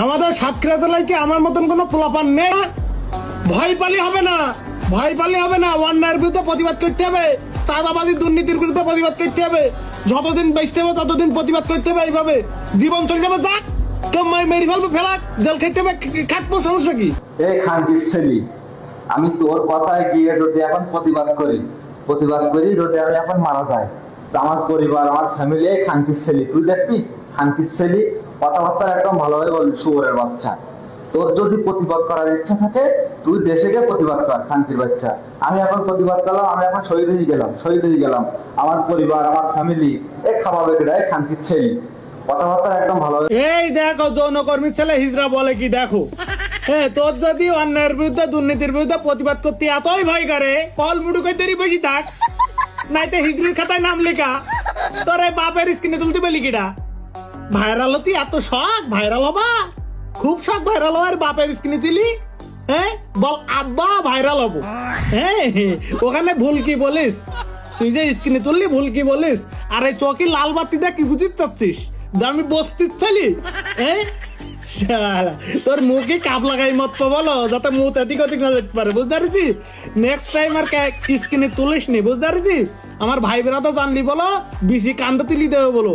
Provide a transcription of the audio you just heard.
আমাদের সাতক্ষীরা জেলায় কি আমার মতন কোনো পোলাপান নেই? ভয় পালি হবে না, ভয় পালি হবে না। অন্যায়ের বিরুদ্ধে প্রতিবাদ করতে হবে, চাঁদাবাজি দুর্নীতির বিরুদ্ধে প্রতিবাদ করতে হবে। যতদিন বেঁচতে হবে ততদিন প্রতিবাদ করতে হবে। এইভাবে জীবন চলে যাবে। যাক কেউ মেরে ফেলবো, ফেলাক, জেল খাইতে হবে, খাটবো, সমস্যা কি? এই খানকির ছেলে, আমি তোর কথায় গিয়ে যদি এখন প্রতিবাদ করি যদি আমি এখন মারা যাই, তো আমার পরিবার, আমার ফ্যামিলি, এই খানকির ছেলে, তুই দেখবি খানকির ছেলে, কথাবার্তা একদম ভালোভাবে বলবি, শুয়োরের বাচ্চা। তোর যদি প্রতিবাদ করার ইচ্ছা থাকে, তুই দেশে গিয়ে প্রতিবাদ কর, খানকির বাচ্চা। আমি এখন প্রতিবাদ করলাম, আমি এখন শহীদ হয়ে গেলাম। আমার পরিবার, আমার ফ্যামিলি, এ খাওয়াবে কেডা? এই খানকির ছেলে, কথাবার্তা একদম ভালোভাবে। এই দেখো যৌনকর্মী ছেলে হিজড়া বলে কি দেখো। হ্যাঁ, তোর যদি অন্যায়ের বিরুদ্ধে দুর্নীতির বিরুদ্ধে প্রতিবাদ করতে এতই ভয় করে, কল মুডুকে দেরি বেশি থাক, নাইতে হিজড়ির খাতায় নাম লেখা। তোর এই বাপের স্ক্রিনে তুলতে পেলি কিনা? ভাইরাল হতি এত শখ, ভাইরাল হবা খুব শখ, ভাইরাল হওয়ার বাপের স্ক্রিনে তুলি। হ্যাঁ বল আব্বা ভাইরাল হবো। হ্যাঁ ওখানে ভুল কি বলিস? তুই যে স্ক্রিনে তুললি ভুল কি বলিস? আর এই চকি লাল বাতি দিয়ে কি বুঝিতে চাচ্ছিস? যে আমি বসতিস ছিলি? হ্যাঁ শালা, তোর মুখে কাপ লাগাই মত তো বলো, যাতে মুখ এদিক ওদিক না যেতে পারে, বুঝতে পারছি? নেক্সট টাইম আর স্ক্রিনে তুলিস নি, বুঝতে পারছি? আমার ভাই বোনা তো জানলি বলো, বিসি কান্দ তুলি দেবে বলো।